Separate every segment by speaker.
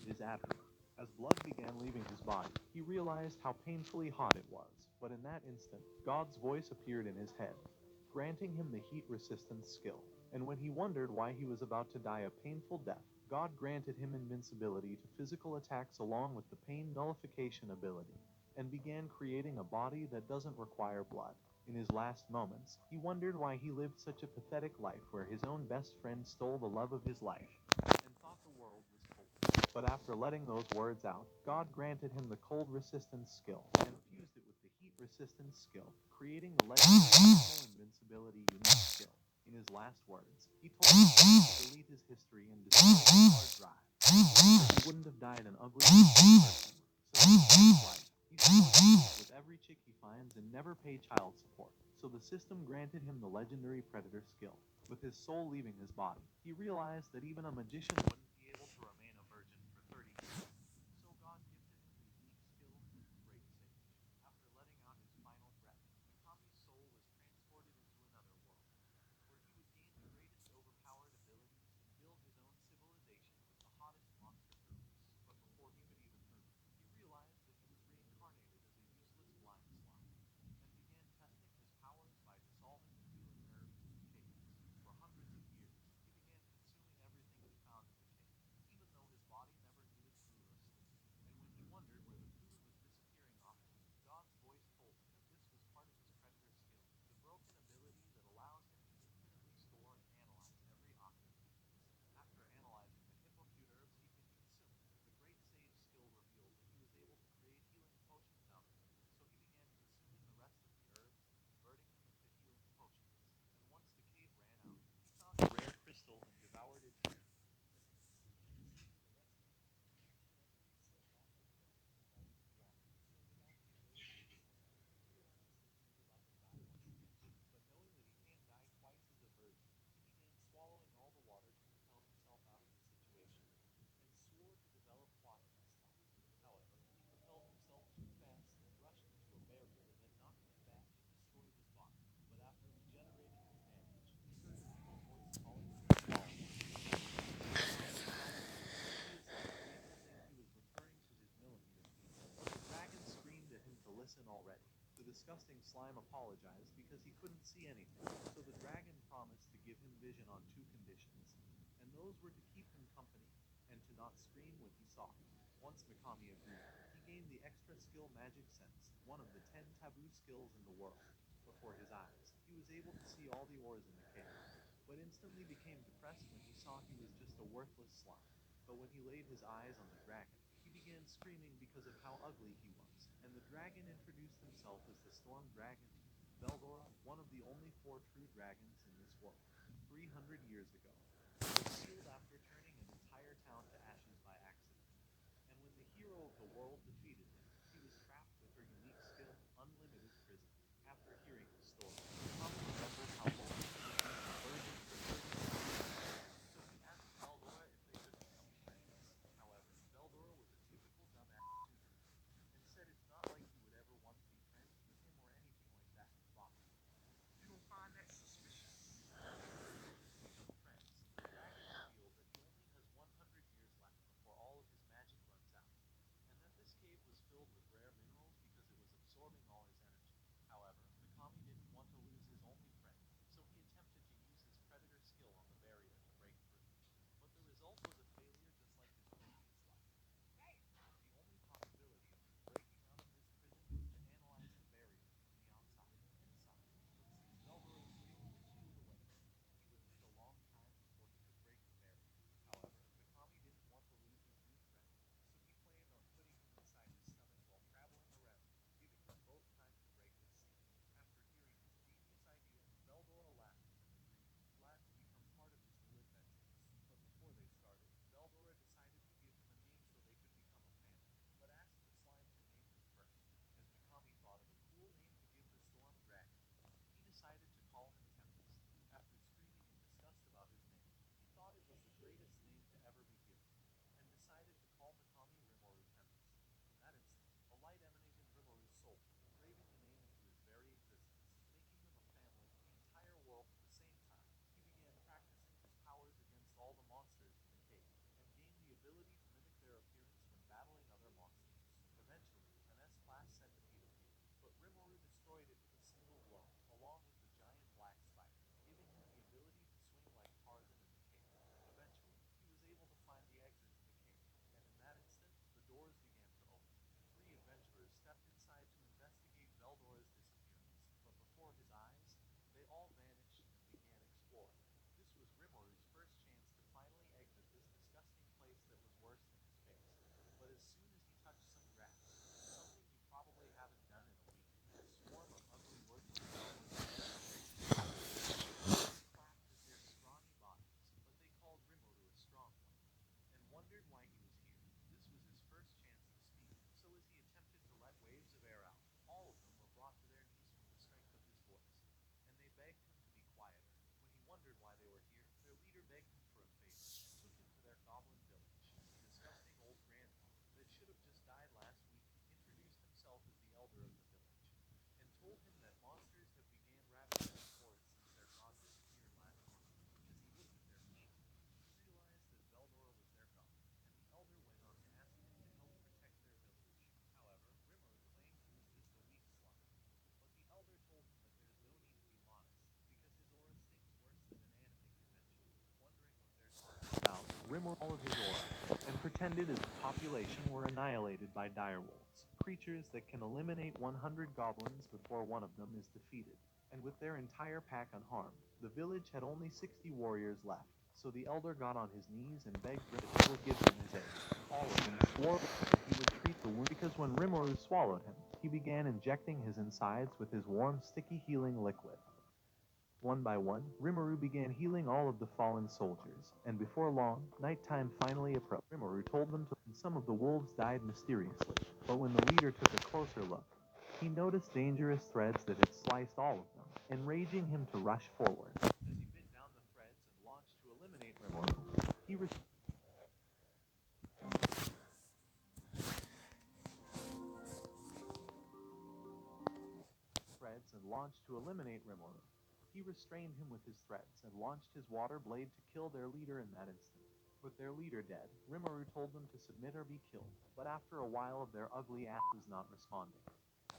Speaker 1: his abdomen. As blood began leaving his body, he realized how painfully hot it was. But in that instant, God's voice appeared in his head, granting him the heat resistance skill. And when he wondered why he was about to die a painful death, God granted him invincibility to physical attacks along with the pain nullification ability, and began creating a body that doesn't require blood. In his last moments, he wondered why he lived such a pathetic life where his own best friend stole the love of his life and thought the world was cold. But after letting those words out, God granted him the cold resistance skill and fused it with the heat resistance skill, creating the legendary thermal invincibility unique skill. In his last words, he told himself to delete his history and destroy his hard drive. He wouldn't have died an ugly person, so he saved his life. He swore with every chick he finds and never pay child support. So the system granted him the legendary predator skill. With his soul leaving his body, he realized that even a magician wouldn't be able to remain a virgin for 30 years. So God gifted him the unique skill of great sage. After letting out his final breath, Mikami's soul was transported into another world, where he would gain the greatest overpowered abilities and build his own civilization with the hottest monster girls. But before he could even move, he realized that he was reincarnated as a useless blind slime, and began testing his powers by dissolving the healing herbs in the caves. For hundreds of years, he began consuming everything he found in the cave, even though his body never needed food or sleep. And when he wondered where the food was disappearing off to, God's voice told him that this was part of his predator skill, the broken ability that allows him to infinitely store and analyze every octopus. After analyzing the hippocute herbs he could consume, the great sage skill revealed that he was able to create healing potions out of them. So he began consuming the rest of the herbs, converting them into healing potions. And once the cave ran out, he found a rare crystal and devoured it. But knowing that he can't die twice as a virgin, he began swallowing all the water to propel himself out of the situation, and swore to develop plots this time. However, he propelled himself too fast and rushed into a barrier that knocked him back and destroyed his body. But after regenerating his damage, he heard an evil voice calling him to follow him. Many people think he was referring to his millimeter beam, but the dragon screamed at him to listen already. The disgusting slime apologized because he couldn't see anything, so the dragon promised to give him vision on two conditions, and those were to keep him company and to not scream when he saw him. Once Mikami agreed, he gained the extra skill Magic Sense, one of the 10 taboo skills in the world. Before his eyes, he was able to see all the ores in the cave, but instantly became depressed when he saw he was just a worthless slime. But when he laid his eyes on the dragon, he began screaming because of how ugly he was, and the dragon introduced himself as the storm dragon, Veldora, one of the only four true dragons in this world. 300 years ago, he was killed after turning an entire town to ashes by accident. And when the hero of the world defeated him, he was trapped with her unique skill, Unlimited Prison. After hearing his story, Tommy remembered how long he had been a virgin for 30 years. So he asked Veldora if they could become friends. However, Veldora was a typical dumbass suitor and said it's not like he would ever want to be friends with him or anything like that. Fine. You don't find that suspicious? After agreeing to become friends, the dragon revealed that he only has 100 years left before all of his magic runs out, and that this cave Rimmer all of his aura and pretended his population were annihilated by direwolves, creatures that can eliminate 100 goblins before one of them is defeated. And with their entire pack unharmed, the village had only 60 warriors left. So the elder got on his knees and begged Rimmer that he would give them his aid. All of them swore that he would treat the wound because when Rimuru swallowed him, he began injecting his insides with his warm, sticky healing liquid. One by one, Rimuru began healing all of the fallen soldiers, and before long, nighttime finally approached. Rimuru told them to, and some of the wolves died mysteriously, but when the leader took a closer look, he noticed dangerous threads that had sliced all of them, enraging him to rush forward. As he bit down the threads and launched to eliminate Rimuru, he threads and launched to eliminate Rimuru. He restrained him with his threads and launched his water blade to kill their leader in that instant. With their leader dead, Rimuru told them to submit or be killed, but after a while of their ugly asses not responding,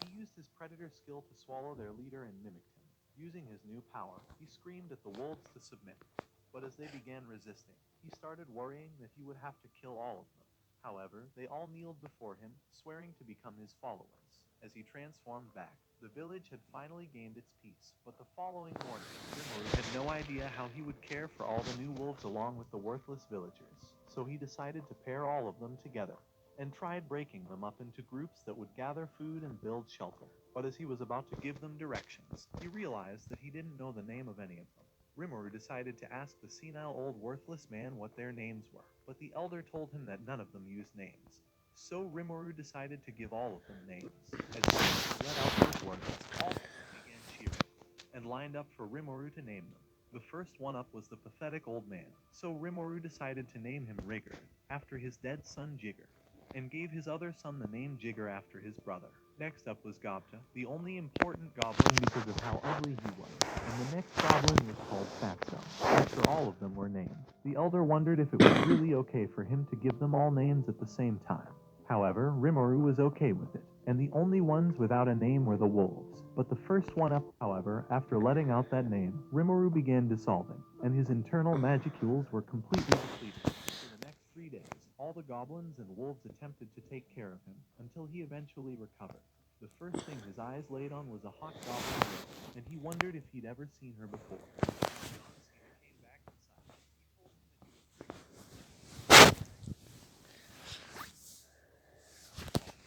Speaker 1: he used his predator skill to swallow their leader and mimicked him. Using his new power, he screamed at the wolves to submit, but as they began resisting, he started worrying that he would have to kill all of them. However, they all kneeled before him, swearing to become his followers. As he transformed back, the village had finally gained its peace, but the following morning, Rimuru had no idea how he would care for all the new wolves along with the worthless villagers, so he decided to pair all of them together and tried breaking them up into groups that would gather food and build shelter. But as he was about to give them directions, he realized that he didn't know the name of any of them. Rimuru decided to ask the senile old worthless man what their names were, but the elder told him that none of them used names. So Rimuru decided to give all of them names. As Rimuru read out those words, all of them began cheering and lined up for Rimuru to name them. The first one up was the pathetic old man, so Rimuru decided to name him Rigger, after his dead son Jigger, and gave his other son the name Jigger after his brother. Next up was Gobta, the only important goblin because of how ugly he was, and the next goblin was called Fatso, after all of them were named. The elder wondered if it was really okay for him to give them all names at the same time. However, Rimuru was okay with it, and the only ones without a name were the wolves. But the first one up, however, after letting out that name, Rimuru began dissolving, and his internal magicules were completely depleted. For the next 3 days, all the goblins and wolves attempted to take care of him, until he eventually recovered. The first thing his eyes laid on was a hot goblin girl, and he wondered if he'd ever seen her before. Once he came back inside, he told him that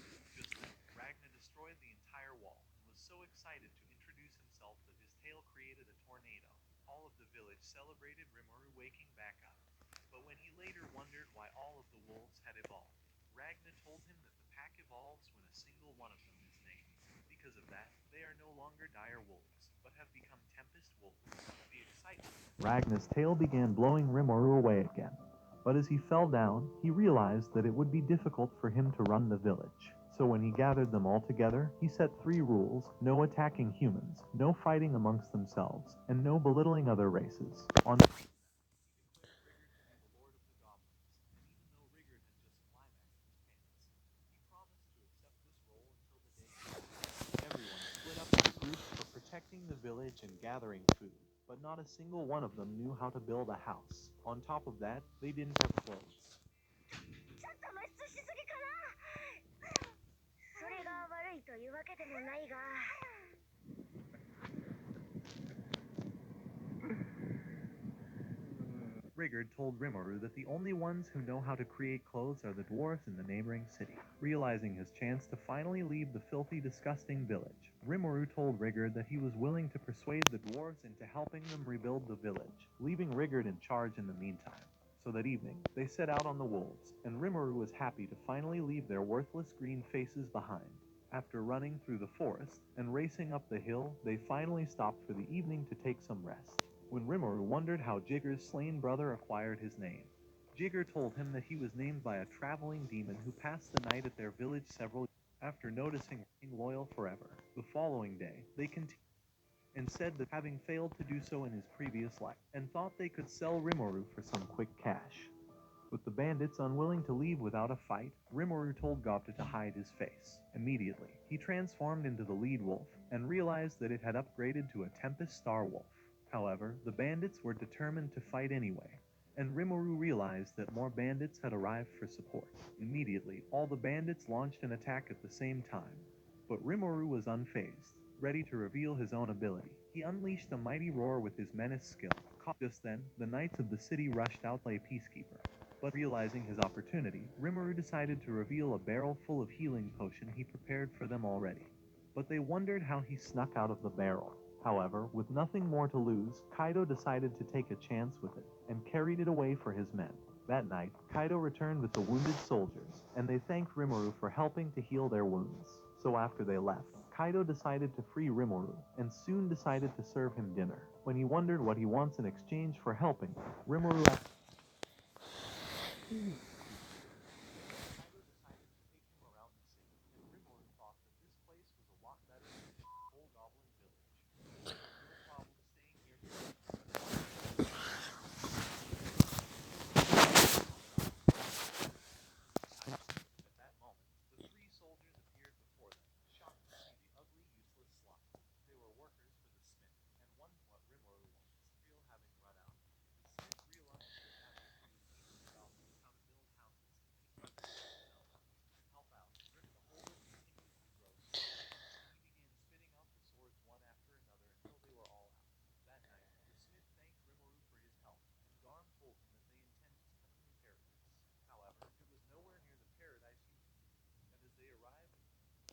Speaker 1: he was just then, Ragnar destroyed the entire wall and was so excited to introduce himself that his tail created a tornado. All of the village celebrated Rimuru waking back up. But when he later wondered why all of the wolves had evolved, Ragnar told him that the pack evolves when a single one of them is named. Because of that, they are no longer dire wolves, but have become tempest wolves. The excitement. Ragnar's tail began blowing Rimuru away again. But as he fell down, he realized that it would be difficult for him to run the village. So when he gathered them all together, he set 3 rules: no attacking humans, no fighting amongst themselves, and no belittling other races. On everyone split up into groups for protecting the village and gathering food, but not a single one of them knew how to build a house. On top of that, they didn't have clothes.
Speaker 2: ちょっと露出しすぎかな。それが悪いというわけでもないが。
Speaker 1: Rigard told Rimuru that the only ones who know how to create clothes are the dwarves in the neighboring city. Realizing his chance to finally leave the filthy, disgusting village, Rimuru told Rigard that he was willing to persuade the dwarves into helping them rebuild the village, leaving Rigard in charge in the meantime. So that evening, they set out on the wolves, and Rimuru was happy to finally leave their worthless green faces behind. After running through the forest and racing up the hill, they finally stopped for the evening to take some rest. When Rimuru wondered how Jigger's slain brother acquired his name, Jigger told him that he was named by a traveling demon who passed the night at their village several years after noticing being loyal forever. The following day, they continued and said that having failed to do so in his previous life, and thought they could sell Rimuru for some quick cash. With the bandits unwilling to leave without a fight, Rimuru told Gobta to hide his face. Immediately, he transformed into the lead wolf and realized that it had upgraded to a Tempest Star Wolf. However, the bandits were determined to fight anyway, and Rimuru realized that more bandits had arrived for support. Immediately, all the bandits launched an attack at the same time. But Rimuru was unfazed, ready to reveal his own ability. He unleashed a mighty roar with his menace skill. Just then, the knights of the city rushed out to play peacekeeper. But realizing his opportunity, Rimuru decided to reveal a barrel full of healing potion he prepared for them already. But they wondered how he snuck out of the barrel. However, with nothing more to lose, Kaido decided to take a chance with it, and carried it away for his men. That night, Kaido returned with the wounded soldiers, and they thanked Rimuru for helping to heal their wounds. So after they left, Kaido decided to free Rimuru, and soon decided to serve him dinner. When he wondered what he wants in exchange for helping, Rimuru Kaido decided to take him around the city, and Rimuru thought that this place was a lot better than the whole Goblin Village. He would have no problem staying here At that moment, the three soldiers appeared before them, shocked to see the ugly, useless slime. They were workers for the smith, and wondered what Rimuru wanted, still having run out. The smith realized that after he was teaching the goblins how to build houses and make weapons themselves, and help out, the hole would continue to grow slowly. He began spitting out the swords one after another until they were all out. That night, the smith thanked Rimuru for his help, and Garm told him that they intended to come to paradise. However, it was nowhere near the paradise he and as they arrived,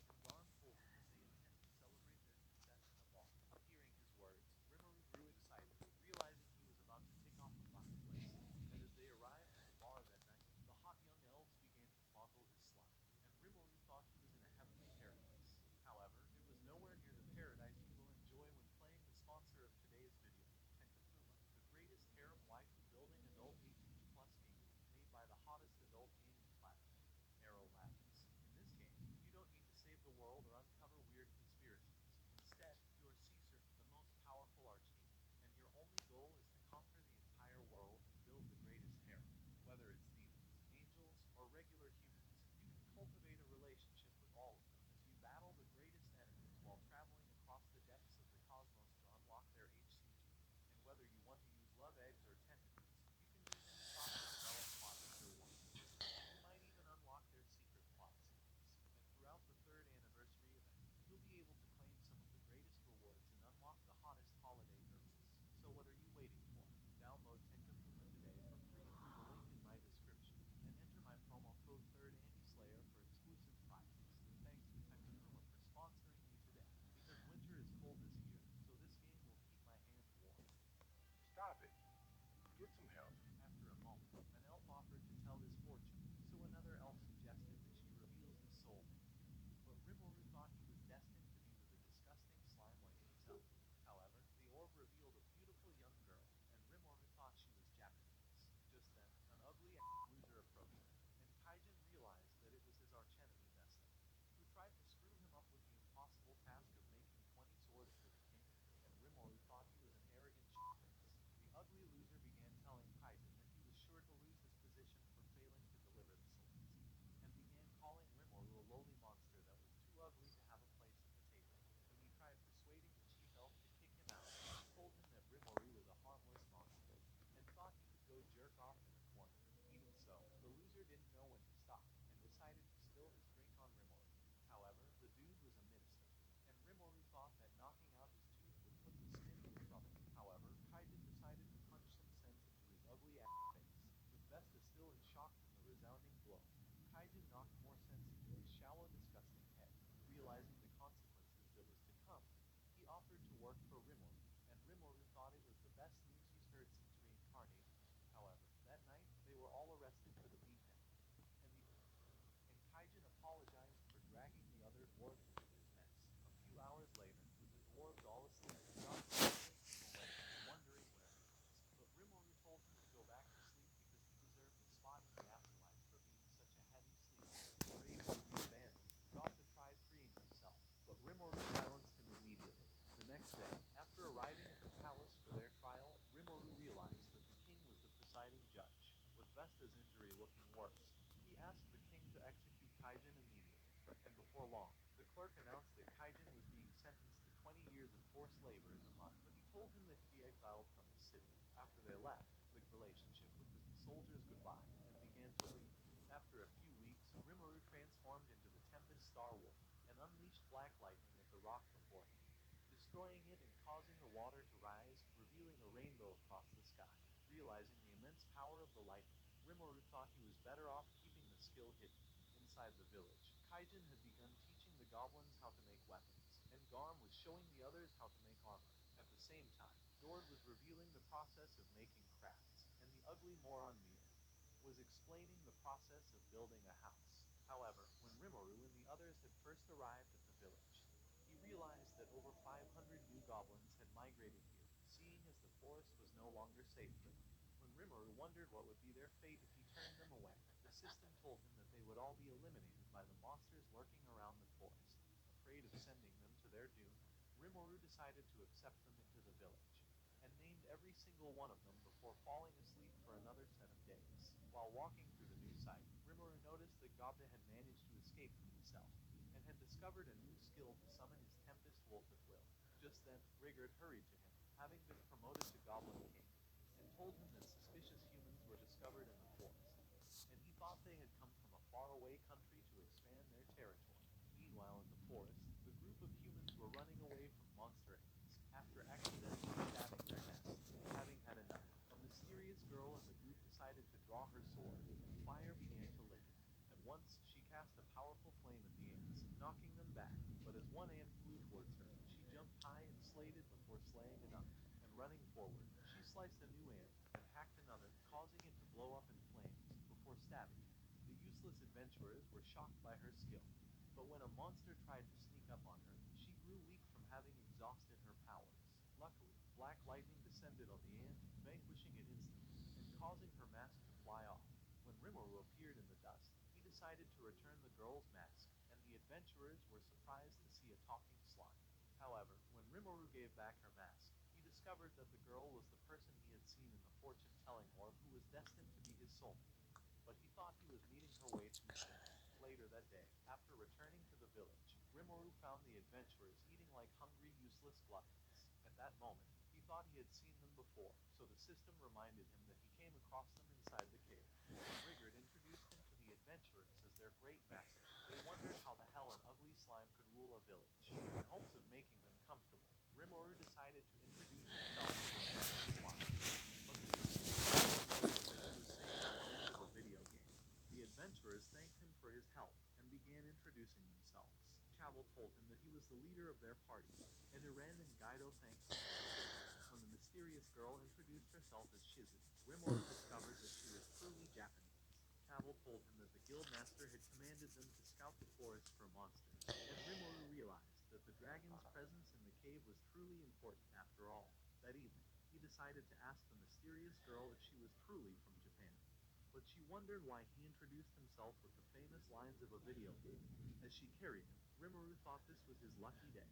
Speaker 1: and Garm told him that they intend to celebrate their success in a ball. Hearing his words, Rimuru grew excited, realizing he was about to tick off the bucket list. And as they arrived at the bar that night, the hot young elves began to fondle his slime, and Rimuru thought he was in a heavenly paradise. However, it was nowhere near the paradise he will enjoy when playing the sponsor of today's video, Tenkafuma, the greatest harem wife building adult 18 plus game made by the hottest adult gaming platform, Arrow Labs. In this game, you don't need to save the world or uncover weird conspiracies. Instead, you are Caesar, the most powerful archdemon, and your only goal is to conquer the entire world and build the greatest harem. Whether it's demons, angels, or regular humans, you can cultivate a relationship with all of them as you battle the greatest enemies while traveling across the depths of the cosmos to unlock their HCG. And whether you want to use love eggs or tentacles, you can use any possible develop plot of your want. You might even unlock their secret plot secrets. And throughout the third anniversary event, you'll be able to claim some of the greatest rewards and unlock the hottest holiday purses. So what are you waiting for? Download Tenkafuma today for free through the link in my description, and enter my promo code 3rdandyslayer for exclusive prizes. Thanks to Tenkafuma for sponsoring me today, because winter is cold this year, so this game will keep my hands warm.
Speaker 3: Stop it. Get some help.
Speaker 1: After a moment, an elf offered to tell his fortune, so another elf suggested that she reveals his soul name. But Rimuru thought he was destined to be with a disgusting slime like himself. However, the orb revealed a beautiful young girl, and Rimuru thought she was Japanese. Just then, an ugly loser approached them, and Kaijin realized that it was his archenemy Vesta, who tried to screw him up with the impossible task of making 20 swords for the king, and Rimuru thought he was an arrogant shitface. The ugly loser began telling Kaijin that he was sure to lose his position for failing to deliver the swords, and began calling Rimuru a lowly monster that was too ugly to have a place at the table. When he tried persuading the chief elf to kick him out, he told him that Rimuru was a harmless monster, and thought he could go jerk off in a corner. Even so, the loser didn't know when to stop, and decided to spill his drink on Rimuru. However, the dude was a minister, and Rimuru thought that knocking out his tooth would put the smith in trouble. However, Kaijin decided to punch some sense into his ugly ass face, with Vesta still in shock from the resounding blow. Kaijin knocked more sense into his shallow, disgusting head. Realizing the consequences that was to come, he offered to work for Rimuru, and Rimuru thought it was the best news he's heard since reincarnating. However, that night, they were all arrested for the beatdown, and Kaijin apologized for dragging the other dwarves into his mess. A few hours later, with the dwarves all asleep, John awake, wondering where he was. But Rimuru told him to go back to sleep because he deserved a spot in the afterlife for being such a heavy sleeper. Brave bandit thought to try freeing himself, but Rimuru silenced him immediately. The next day, after arriving at the palace for their trial, Rimuru realized that the king was the presiding judge, with Vesta's injury looking worse. He asked the king to execute Kaijin immediately, and before long, the clerk announced that Kaijin was being sentenced to 20 years of forced labor in a month, but he told him that he be exiled from the city. After they left, the relationship with the by and began to leave. After a few weeks, Rimuru transformed into the Tempest Star Wolf and unleashed black lightning at the rock before him, destroying it and causing the water to rise, revealing a rainbow across the sky. Realizing the immense power of the lightning, Rimuru thought he was better off keeping the skill hidden. Inside the village, Kaijin had begun teaching the goblins how to make weapons, and Garm was showing the others how to make armor. At the same time, Dord was revealing the process of making crafts, and the ugly moron Mir was explaining the process of building a house. However, when Rimuru and the others had first arrived at the village, he realized that over 500 new goblins had migrated here, seeing as the forest was no longer safe for them. When Rimuru wondered what would be their fate if he turned them away, the system told him that they would all be eliminated by the monsters lurking around the forest. Afraid of sending them to their doom, Rimuru decided to accept them into the village, and named every single one of them before falling asleep for another set of days. While walking through the new site, Rimuru noticed that Gobda had managed to escape from the cell, and had discovered a new skill to summon his Tempest Wolf at will. Just then, Rigard hurried to him, having been promoted to Goblin King, and told him that suspicious humans were discovered in the forest, and he thought they had come from a faraway country to expand their territory. Meanwhile, in the forest, the group of humans were running away from monster ants after accidentally stabbing their nest. Having had enough, a mysterious girl in the group decided to draw her sword, and fire began to lick it. At once, she cast a powerful flame at the ants, knocking them back, but as one ant flew towards her, she jumped high and slayed it before slaying another, and running forward, she sliced a new ant and hacked another, causing it to blow up in flames before stabbing it. The useless adventurers were shocked by her skill, but when a monster tried to sneak up on her, she grew weak from having exhausted her powers. Luckily, black lightning descended on the ant, vanquishing it instantly, and causing her mask to fly off. When Rimuru appeared in the dust, he decided to return the girl's mask, and the adventurers were surprised to see a talking slime. However, when Rimuru gave back her mask, he discovered that the girl was the person he had seen in the fortune-telling orb who was destined to be his soulmate, but he thought he was meeting her way too soon. Later that day, after returning to the village, Rimuru found the adventurers eating like hungry, useless gluttons. At that moment, he thought he had seen them before, so the system reminded him that he came across them inside the cave. Rigard introduced him to the adventurers as their great master. They wondered how the hell an ugly slime could rule a village. In hopes of making them comfortable, Rimuru decided to introduce himself to the friendly slime. But the adventurers noticed that he was saying the words of a video game. The adventurers thanked him for his help and began introducing themselves. Chavel told him that he was the leader of their party, and Iren and Gaido thanked him for support. When the mysterious girl introduced herself as Shizu, Rimuru discovered that she was truly Japanese. Chavel told him that the guildmaster had commanded them to scout the forest for monsters, and Rimuru realized that the dragon's presence in the cave was truly important after all. That evening, he decided to ask the mysterious girl if she was truly from Japan, but she wondered why he introduced himself with the famous lines of a video game. As she carried him, Rimuru thought this was his lucky day,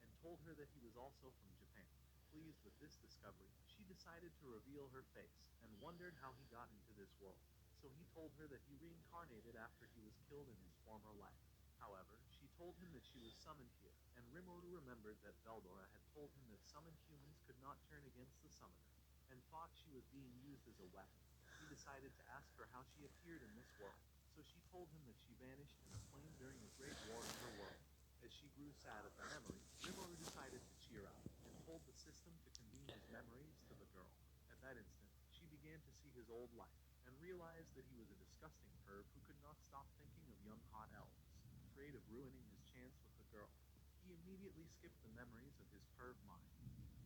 Speaker 1: and told her that he was also from Japan. Pleased with this discovery, she decided to reveal her face, and wondered how he got into this world. So he told her that he reincarnated after he was killed in his former life. However, she told him that she was summoned here, and Rimuru remembered that Veldora had told him that summoned humans could not turn against the summoner, and thought she was being used as a weapon. He decided to ask her how she appeared in this world, so she told him that she vanished in a flame during a great war in her world. As she grew sad at the memory, Rimuru decided to cheer up, and told the system to convene his memories to the girl. At that instant, she began to see his old life, and realized that he was a disgusting perv who could not stop thinking of young hot elves. Afraid of ruining his chance with the girl, he immediately skipped the memories of his perv mind,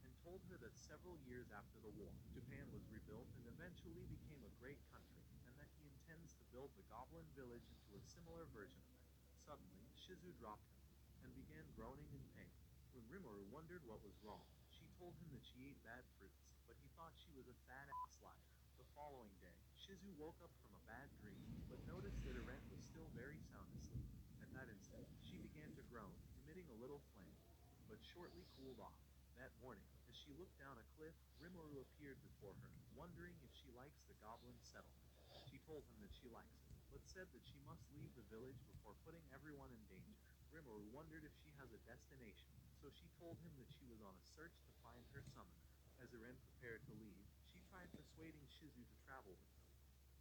Speaker 1: and told her that several years after the war, Japan was rebuilt and eventually became a great country, and that he intends to build the Goblin Village into a similar version of it. Suddenly, Shizu dropped him, and began groaning in pain. When Rimuru wondered what was wrong, she told him that she ate bad fruits, but he thought she was a fat-ass liar. The following day, Shizu woke up from a bad dream, but noticed that Iren was still very sound asleep. At that instant, she began to groan, emitting a little flame, but shortly cooled off. That morning, as she looked down a cliff, Rimuru appeared before her, wondering if she likes the goblin settlement. She told him that she likes it, but said that she must leave the village before putting everyone in danger. Rimuru wondered if she has a destination, so she told him that she was on a search to find her summoner. As Iren prepared to leave, she tried persuading Shizu to travel with them,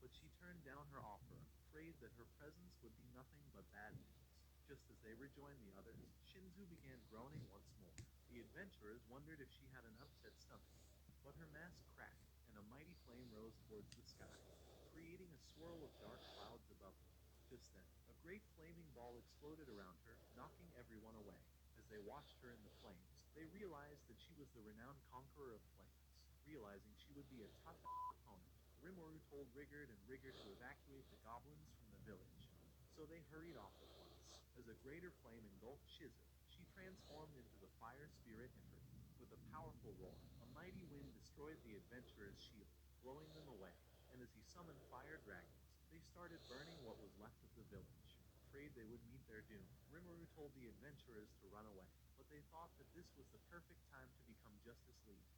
Speaker 1: but she turned down her offer, afraid that her presence would be nothing but bad news. Just as they rejoined the others, Shinzu began groaning once more. The adventurers wondered if she had an upset stomach, but her mask cracked, and a mighty flame rose towards the sky, creating a swirl of dark clouds above them. Just then, a great flaming ball exploded around her, knocking everyone away. As they watched her in the flames, they realized that she was the renowned conqueror of flames. Realizing she would be a tough opponent, Rimuru told Rigard and Rigger to evacuate the goblins from the village. So they hurried off at once. As a greater flame engulfed Shizu, she transformed into the fire spirit Ifrit. With a powerful roar, a mighty wind destroyed the adventurers' shield, blowing them away, and as he summoned fire dragons, they started burning what was left of the village. Afraid they would meet their doom, Rimuru told the adventurers to run away, but they thought that this was the perfect time to become Justice League,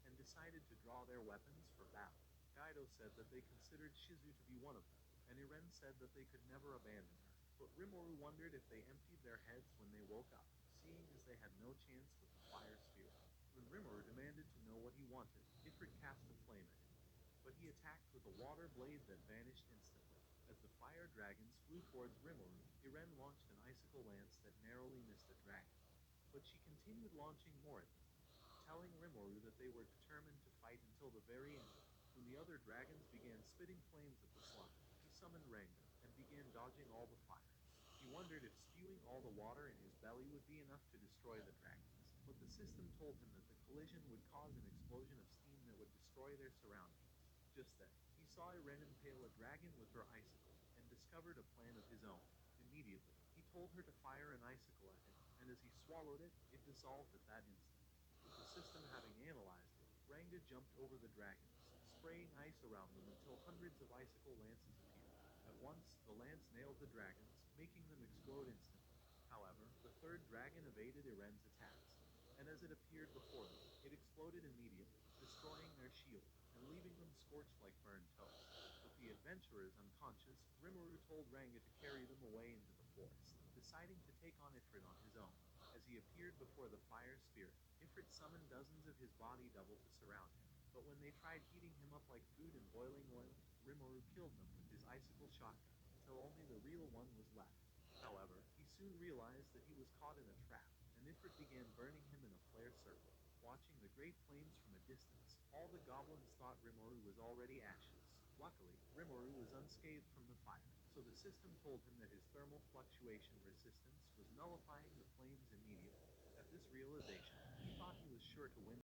Speaker 1: and decided to draw their weapons for battle. Kaido said that they considered Shizu to be one of them, and Iren said that they could never abandon her. But Rimuru wondered if they emptied their heads when they woke up, seeing as they had no chance with the fire spirit. When Rimuru demanded to know what he wanted, Ifrit cast a flame at him, but he attacked with a water blade that vanished instantly. As the fire dragons flew towards Rimuru, Iren launched an icicle lance that narrowly missed a dragon, but she continued launching more at them, telling Rimuru that they were determined to fight until the very end. When the other dragons began spitting flames at the slime, he summoned Ranga and began dodging all the fires. He wondered if spewing all the water in his belly would be enough to destroy the dragons, but the system told him that the collision would cause an explosion of steam that would destroy their surroundings. Just then, he saw Iren impale a dragon with her icicle, and discovered a plan of his own. Immediately, he told her to fire an icicle at him, and as he swallowed it, it dissolved at that instant. With the system having analyzed it, Ranga jumped over the dragons, spraying ice around them until hundreds of icicle lances appeared. At once, the lance nailed the dragons, making them explode instantly. However, the third dragon evaded Iren's attacks, and as it appeared before them, it exploded immediately, destroying their shield and leaving them scorched like burned toast. With the adventurers unconscious, Rimuru told Ranga to carry them away into the forest, deciding to take on Ifrit on his own. As he appeared before the fire spirit, Ifrit summoned dozens of his body double to surround him. But when they tried heating him up like food in boiling oil, Rimuru killed them with his icicle shotgun, until only the real one was left. However, he soon realized that he was caught in a trap, and Ifrit began burning him in a flare circle. Watching the great flames from a distance, all the goblins thought Rimuru was already ashes. Luckily, Rimuru was unscathed from the fire, so the system told him that his thermal fluctuation resistance was nullifying the flames immediately. At this realization, he thought he was sure to win